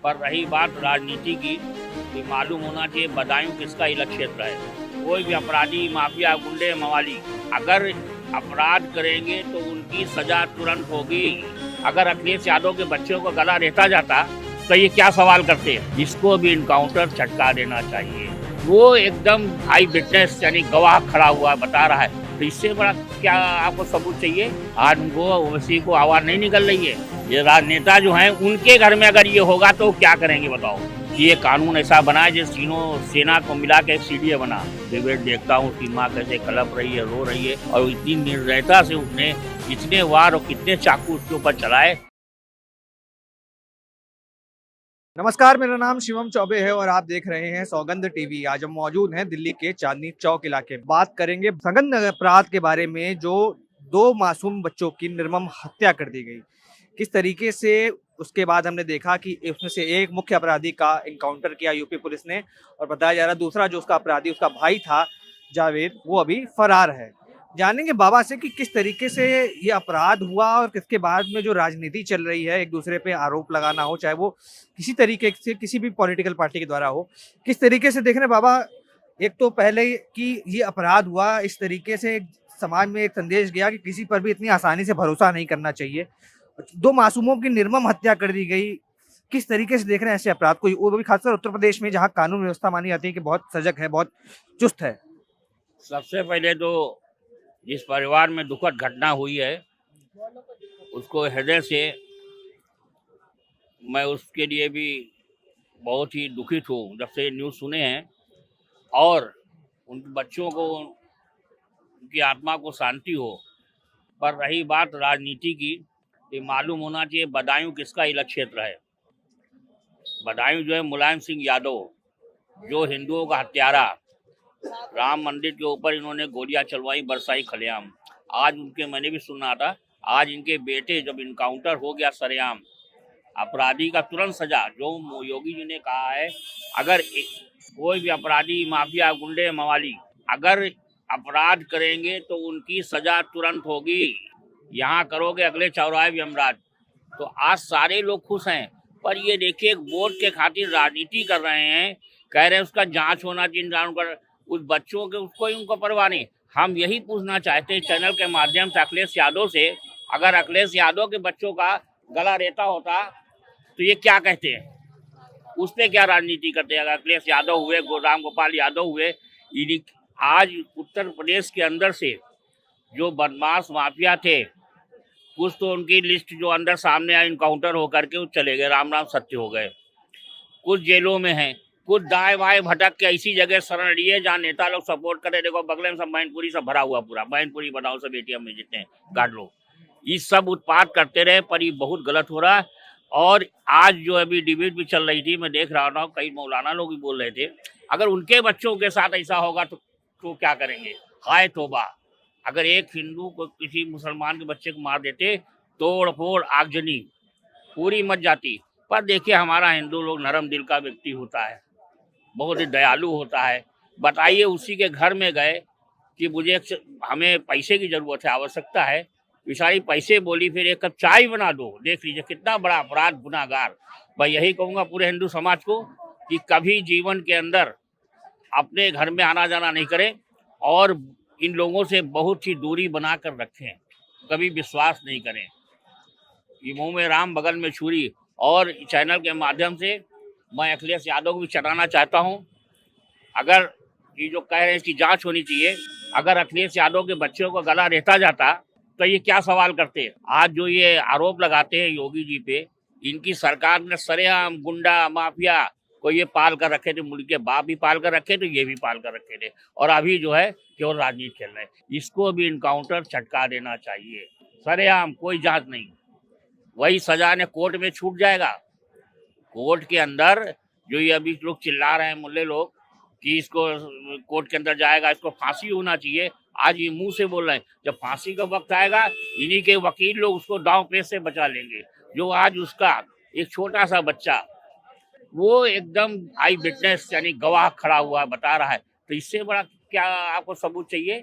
पर रही बात राजनीति की, तो मालूम होना चाहिए बदायूं किसका इलाका क्षेत्र है। कोई भी अपराधी, माफिया, गुंडे, मवाली अगर अपराध करेंगे तो उनकी सजा तुरंत होगी। अगर अखिलेश यादव के बच्चों को गला रेता जाता तो ये क्या सवाल करते हैं। इसको भी इनकाउंटर छटका देना चाहिए। वो एकदम आई विटनेस यानी गवाह खड़ा हुआ बता रहा है, तो इससे बड़ा क्या आपको सबूत चाहिए। आज उनको ओवैसी को आवाज नहीं निकल रही है। ये राजनेता जो हैं उनके घर में अगर ये होगा तो क्या करेंगे बताओ। कि ये कानून ऐसा बना है जिस तीनों सेना को मिला के एक सीडीए बना। डिबेट देखता हूँ उसकी माँ कैसे कलप रही है, रो रही है, और इतनी निर्दयता से उसने कितने वार और कितने चाकू उसके ऊपर चलाए। नमस्कार, मेरा नाम शिवम चौबे है और आप देख रहे हैं सौगंध टीवी। आज हम मौजूद हैं दिल्ली के चांदनी चौक इलाके। बात करेंगे सघन अपराध के बारे में, जो दो मासूम बच्चों की निर्मम हत्या कर दी गई। किस तरीके से उसके बाद हमने देखा कि उसमें से एक मुख्य अपराधी का इनकाउंटर किया यूपी पुलिस ने, और बताया जा रहा है दूसरा जो उसका अपराधी उसका भाई था जावेद, वो अभी फरार है। जानेंगे बाबा से कि किस तरीके से ये अपराध हुआ और किसके बाद में जो राजनीति चल रही है, एक दूसरे पे आरोप लगाना हो, चाहे वो किसी तरीके से किसी भी पॉलिटिकल पार्टी के द्वारा हो, किस तरीके से देख रहे हैं बाबा। एक तो पहले कि ये अपराध हुआ, इस तरीके से समाज में एक संदेश गया कि किसी पर भी इतनी आसानी से भरोसा नहीं करना चाहिए। दो मासूमों की निर्मम हत्या कर दी गई। किस तरीके से देख रहे हैं ऐसे अपराध को, वो भी खासकर उत्तर प्रदेश में, जहाँ कानून व्यवस्था मानी जाती है कि बहुत सजग है, बहुत चुस्त है। सबसे पहले तो जिस परिवार में दुखद घटना हुई है उसको हृदय से मैं उसके लिए भी बहुत ही दुखित हूँ जब से न्यूज़ सुने हैं। और उन बच्चों को, उनकी आत्मा को शांति हो। पर रही बात राजनीति की, ये मालूम होना चाहिए बदायूं किसका इलाका क्षेत्र है। बदायूं जो है मुलायम सिंह यादव, जो हिंदुओं का हत्यारा, राम मंदिर के ऊपर इन्होंने गोलियां चलवाई, बरसाई खलेआम। आज उनके, मैंने भी सुना था, आज इनके बेटे जब इनकाउंटर हो गया सरेआम, अपराधी का तुरंत सजा, जो योगी जी ने कहा है अगर कोई भी अपराधी, माफिया, गुंडे, मवाली अगर अपराध करेंगे तो उनकी सजा तुरंत होगी। यहाँ करोगे अगले चौराहे भी यमराज। तो आज सारे लोग खुश हैं, पर ये देखिए वोट के खातिर राजनीति कर रहे हैं। कह रहे हैं उसका जांच होना चाहिए, जांच कर उस बच्चों के, उसको ही उनको परवाह नहीं। हम यही पूछना चाहते हैं चैनल के माध्यम से अखिलेश यादव से, अगर अखिलेश यादव के बच्चों का गला रेता होता तो ये क्या कहते हैं, उस पर क्या राजनीति करते हैं। अगर अखिलेश यादव हुए, राम गोपाल यादव हुए, आज उत्तर प्रदेश के अंदर से जो बदमाश माफिया थे, कुछ तो उनकी लिस्ट जो अंदर सामने आई इनकाउंटर होकर के वो चले गए, राम राम सत्य हो गए। कुछ जेलों में हैं, कुछ दाएं बाएं भटक के ऐसी जगह शरण लिए जहाँ नेता लोग सपोर्ट करे। देखो बगले में सब मैनपुरी सब भरा हुआ, पूरा मैनपुरी बनाओ, सब एटीएम में जितने गार्ड लोग, ये सब उत्पात करते रहे। पर ये बहुत गलत हो रहा है। और आज जो अभी डिबेट भी चल रही थी, मैं देख रहा था, कई मौलाना लोग भी बोल रहे थे अगर उनके बच्चों के साथ ऐसा होगा तो क्या करेंगे। हाय तौबा, अगर एक हिंदू को किसी मुसलमान के बच्चे को मार देते, तोड़ फोड़ आगजनी पूरी मच जाती। पर देखिए हमारा हिंदू लोग नरम दिल का व्यक्ति होता है, बहुत ही दयालु होता है। बताइए उसी के घर में गए कि मुझे, हमें पैसे की जरूरत है, आवश्यकता है, बेचारी पैसे बोली, फिर एक कप चाय बना दो। देख लीजिए कितना बड़ा अपराध, गुनाहगार। मैं यही कहूँगा पूरे हिंदू समाज को कि कभी जीवन के अंदर अपने घर में आना जाना नहीं करें, और इन लोगों से बहुत ही दूरी बना कर रखें, कभी विश्वास नहीं करें। ये मुंह में राम बगल में छुरी। और चैनल के माध्यम से मैं अखिलेश यादव को भी चटाना चाहता हूँ, अगर ये जो कह रहे हैं इसकी जांच होनी चाहिए। अगर अखिलेश यादव के बच्चों को गला रेता जाता तो ये क्या सवाल करते हैं। आज जो ये आरोप लगाते हैं योगी जी पे, इनकी सरकार ने सरेआम गुंडा माफिया को ये पाल कर रखे थे, मुल्क के बाप भी पाल कर रखे थे, ये भी पाल कर रखे थे, और अभी जो है केवल राजनीति खेल रहे हैं। इसको भी इनकाउंटर छटका देना चाहिए, सरेआम, कोई जांच नहीं। वही सजा ने कोर्ट में छूट जाएगा। कोर्ट के अंदर जो ये अभी लोग चिल्ला रहे हैं मुल्ले लोग कि इसको कोर्ट के अंदर जाएगा, इसको फांसी होना चाहिए, आज ये मुंह से बोल रहे हैं। जब फांसी का वक्त आएगा इन्हीं के वकील लोग उसको दांव पेच से बचा लेंगे। जो आज उसका एक छोटा सा बच्चा, वो एकदम आई विटनेस यानी गवाह खड़ा हुआ बता रहा है, तो इससे बड़ा क्या आपको सबूत चाहिए।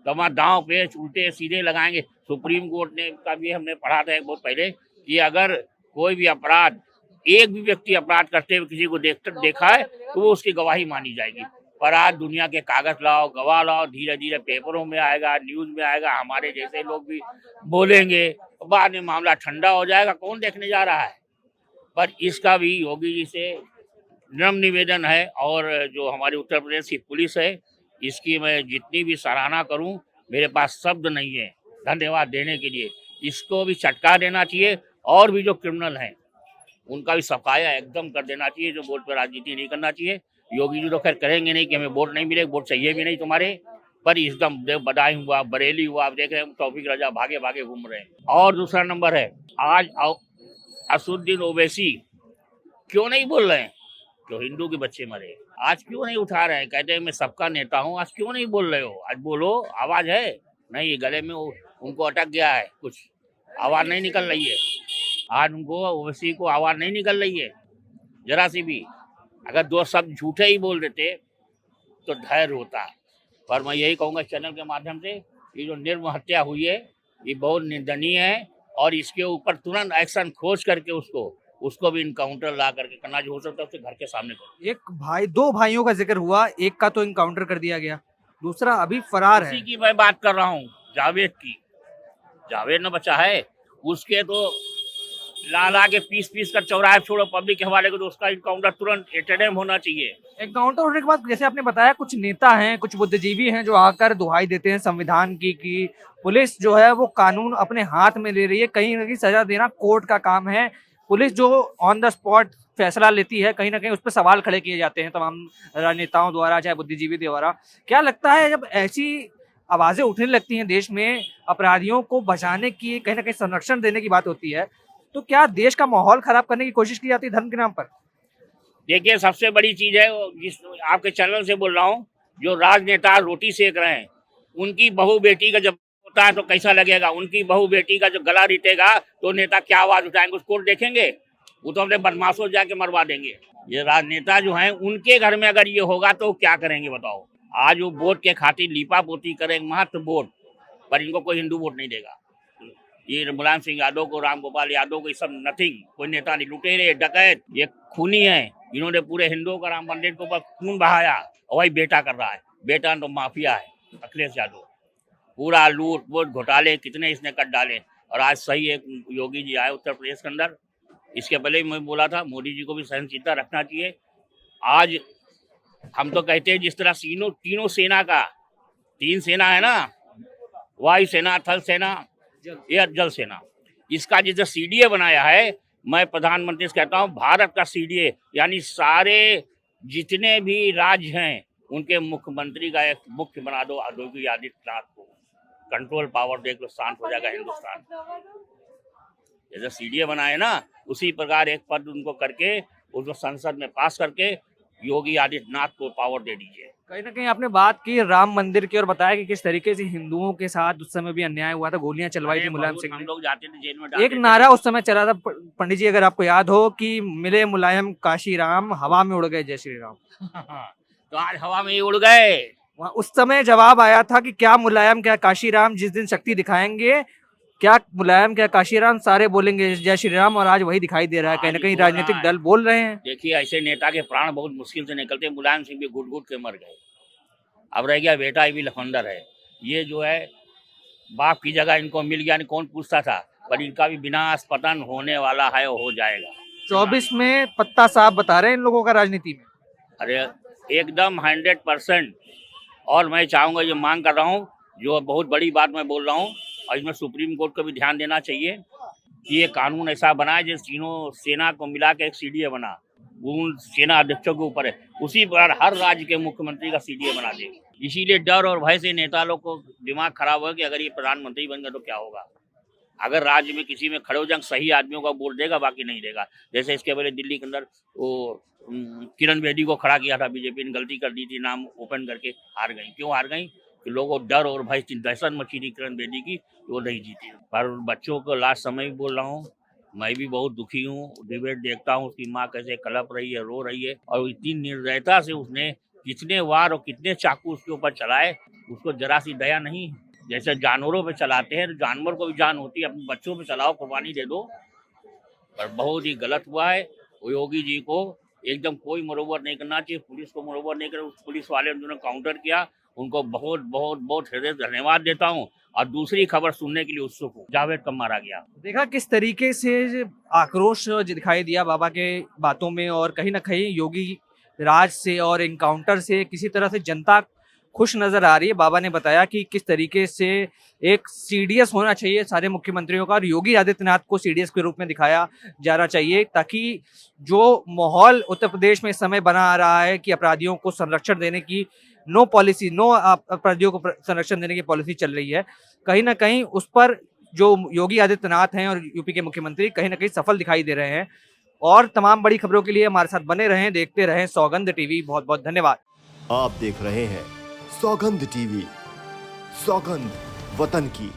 तो हमारा दांव पेच उल्टे सीधे लगाएंगे। सुप्रीम कोर्ट ने का भी हमने पढ़ा था बहुत पहले कि अगर कोई भी अपराध एक भी व्यक्ति अपराध करते हुए किसी को देखा है तो वो उसकी गवाही मानी जाएगी। पर आज दुनिया के कागज लाओ, गवाह लाओ, धीरे धीरे पेपरों में आएगा, न्यूज में आएगा, हमारे जैसे लोग भी बोलेंगे, बाद में मामला ठंडा हो जाएगा, कौन देखने जा रहा है। पर इसका भी योगी जी से नम्र निवेदन है, और जो हमारी उत्तर प्रदेश की पुलिस है, इसकी मैं जितनी भी सराहना करूं, मेरे पास शब्द नहीं है धन्यवाद देने के लिए। इसको भी चटका देना चाहिए, और भी जो क्रिमिनल हैं उनका भी सफाया एकदम कर देना चाहिए। जो वोट पर राजनीति नहीं करना चाहिए। योगी जी तो खैर करेंगे नहीं कि हमें वोट नहीं मिलेगा, वोट चाहिए भी नहीं तुम्हारे, पर एकदम बदायूं हुआ, बरेली हुआ, आप देख रहे हैं तौफीक रजा भागे भागे घूम रहे हैं। और दूसरा नंबर है, आज असुद्दीन ओवैसी क्यों नहीं बोल रहे हैं जो हिंदू के बच्चे मरे, आज क्यों नहीं उठा रहे हैं? कहते हैं मैं सबका नेता हूँ, आज क्यों नहीं बोल रहे हो? आज बोलो, आवाज है नहीं, गले में उनको अटक गया है, कुछ आवाज नहीं निकल रही है। आज उनको ओवैसी को आवाज नहीं निकल रही है जरा सी भी। अगर दो शब्द झूठे ही बोल देते तो धैर्य होता। पर मैं यही कहूँगा चैनल के माध्यम से, ये जो निर्मम हत्या हुई है ये बहुत निंदनीय है, और इसके ऊपर तुरंत एक्शन खोज करके उसको भी इनकाउंटर ला करके करना, जो हो सकता है उसके घर के सामने करो। एक भाई, दो भाइयों का जिक्र हुआ, एक का तो इनकाउंटर कर दिया गया, दूसरा अभी फरार है। उसी की मैं बात कर रहा हूँ, जावेद की। जावेद न बचा है, उसके तो ला के पीस कर चौराहे छोड़ो पब्लिक के हवाले को, तो उसका इनकाउंटर तुरंत एटेडम होना चाहिए। एनकाउंटर होने के बाद जैसे आपने बताया, कुछ नेता हैं, कुछ बुद्धिजीवी हैं जो आकर दुहाई देते हैं संविधान की कि पुलिस जो है वो कानून अपने हाथ में ले रही है, कहीं ना कहीं सजा देना कोर्ट का काम है। पुलिस जो ऑन द स्पॉट फैसला लेती है, कहीं ना कहीं उस पर सवाल खड़े किए जाते हैं तमाम राजनेताओं द्वारा, चाहे बुद्धिजीवी द्वारा। क्या लगता है जब ऐसी आवाजें उठने लगती हैं देश में, अपराधियों को बचाने की, कहीं ना कहीं संरक्षण देने की बात होती है, तो क्या देश का माहौल खराब करने की कोशिश की जाती है धर्म के नाम पर? देखिए, सबसे बड़ी चीज है, जिस आपके चैनल से बोल रहा हूँ, जो राजनेता रोटी सेक रहे हैं, उनकी बहू बेटी का जब होता है तो कैसा लगेगा? उनकी बहू बेटी का जो गला रीतेगा तो नेता क्या आवाज उठाएंगे? उसको देखेंगे? वो तो अपने बदमाशों जाके मरवा देंगे। ये राजनेता जो हैं, उनके घर में अगर ये होगा तो क्या करेंगे बताओ? आज वो वोट के खातिर लीपा पोती करेंगे, मात्र वोट, पर इनको कोई हिंदू वोट नहीं देगा। ये मुलायम सिंह यादव को, राम गोपाल यादव को, ये सब नथिंग, कोई नेता नहीं। लुटेरे, डकैत, ये खूनी है। इन्होंने पूरे हिंदुओं का राम मंदिर के ऊपर खून बहाया, और वही बेटा कर रहा है। बेटा तो माफिया है, अखिलेश यादव। पूरा लूट वोट घोटाले कितने इसने कर डाले। और आज सही एक योगी जी आए उत्तर प्रदेश के अंदर। इसके पहले मैं बोला था, मोदी जी को भी सहनशीलता रखना चाहिए। आज हम तो कहते हैं जिस तरह तीनों सेना का, 3 सेना है ना, वायु सेना, थल सेना, एयर जल सेना, इसका जिस सीडीए बनाया है, मैं प्रधानमंत्री से कहता हूँ भारत का सीडीए, यानी सारे जितने भी राज्य हैं उनके मुख्यमंत्री का एक मुख्य बना दो योगी आदित्यनाथ को। कंट्रोल पावर देख लो, शांत हो जाएगा हिंदुस्तान। जैसे सीडीए बनाए ना, उसी प्रकार एक पद उनको करके उसको संसद में पास करके योगी आदित्यनाथ को पावर दे दीजिए। कहीं ना कहीं आपने बात की राम मंदिर की और बताया कि किस तरीके से हिंदुओं के साथ उस समय भी अन्याय हुआ था, गोलियां चलवाई थी मुलायम सिंह हम ने। लोग जाते थे जेल में, एक डालते थे। नारा उस समय चला था पंडित जी, अगर आपको याद हो, कि मिले मुलायम काशी राम, हवा में उड़ गए जय श्री राम। तो आज हवा में ही उड़ गए। वहाँ उस समय जवाब आया था कि क्या मुलायम क्या काशी राम, जिस दिन शक्ति दिखाएंगे, क्या मुलायम क्या काशी राम, सारे बोलेंगे जय श्री राम। और आज वही दिखाई दे रहा है, कहीं ना कहीं राजनीतिक दल बोल रहे हैं। देखिए, ऐसे नेता के प्राण बहुत मुश्किल से निकलते हैं। मुलायम सिंह भी घुट घुट के मर गए, अब रह गया बेटा, ये भी लफंदर है। ये जो है बाप की जगह इनको मिल गया, नहीं कौन पूछता था, पर इनका भी विनाश पतन होने वाला है, हो जाएगा। 24 में पत्ता साफ बता रहे हैं इन लोगों का राजनीति में। अरे एकदम 100%। और मैं चाहूँगा, ये मांग कर रहा हूँ, जो बहुत बड़ी बात मैं बोल रहा हूँ, और इसमें सुप्रीम कोर्ट को भी ध्यान देना चाहिए कि ये कानून ऐसा बनाए जिस तीनों सेना को मिला के एक सीडीए बना, उन सेना अध्यक्षों के ऊपर है, उसी पर हर राज्य के मुख्यमंत्री का सीडीए बना दे। इसीलिए डर और भय से नेता लोग को दिमाग खराब हो कि अगर ये प्रधानमंत्री बन गए तो क्या होगा। अगर राज्य में किसी में खड़े हो जाए, सही आदमियों का वोट देगा, बाकी नहीं देगा। जैसे इसके पहले दिल्ली के अंदर वो किरण बेदी को खड़ा किया था, बीजेपी ने गलती कर दी थी, नाम ओपन करके हार गई। क्यों हार गई? कि लोगों को डर और भय, दहशत मची थी किरण बेदी की, वो नहीं जीती। पर बच्चों को लास्ट समय भी बोल रहा हूँ, मैं भी बहुत दुखी हूँ। डिबेट देखता हूँ, उसकी माँ कैसे कलप रही है, रो रही है, और इतनी निर्दयता से उसने कितने वार और कितने चाकू उसके ऊपर चलाए, उसको जरा सी दया नहीं। जैसे जानवरों पे चलाते हैं, तो जानवर को भी जान होती है, अपने बच्चों पे चलाओ, कुर्बानी दे दो। पर बहुत ही गलत हुआ है। योगी जी को एकदम कोई मरोबर नहीं करना चाहिए, पुलिस को मरोबर नहीं करना। उस पुलिस वाले ने काउंटर किया, उनको बहुत बहुत बहुत हृदय से धन्यवाद देता हूँ। और दूसरी खबर सुनने के लिए उत्सुक हूँ। जावेद कब मारा गया? देखा किस तरीके से आक्रोश दिखाई दिया बाबा के बातों में, और कहीं ना कहीं योगी राज से और इनकाउंटर से किसी तरह से जनता खुश नजर आ रही है। बाबा ने बताया कि किस तरीके से एक सीडीएस होना चाहिए सारे मुख्यमंत्रियों का, और योगी आदित्यनाथ को सीडीएस के रूप में दिखाया जाना चाहिए, ताकि जो माहौल उत्तर प्रदेश में इस समय बना आ रहा है कि अपराधियों को संरक्षण देने की नो पॉलिसी, नो अपराधियों को संरक्षण देने की पॉलिसी चल रही है, कहीं ना कहीं उस पर जो योगी आदित्यनाथ हैं और यूपी के मुख्यमंत्री कहीं ना कहीं सफल दिखाई दे रहे हैं। और तमाम बड़ी खबरों के लिए हमारे साथ बने रहें, देखते रहें सौगंध टीवी। बहुत बहुत धन्यवाद। आप देख रहे हैं सौगंध टीवी, सौगंध वतन की।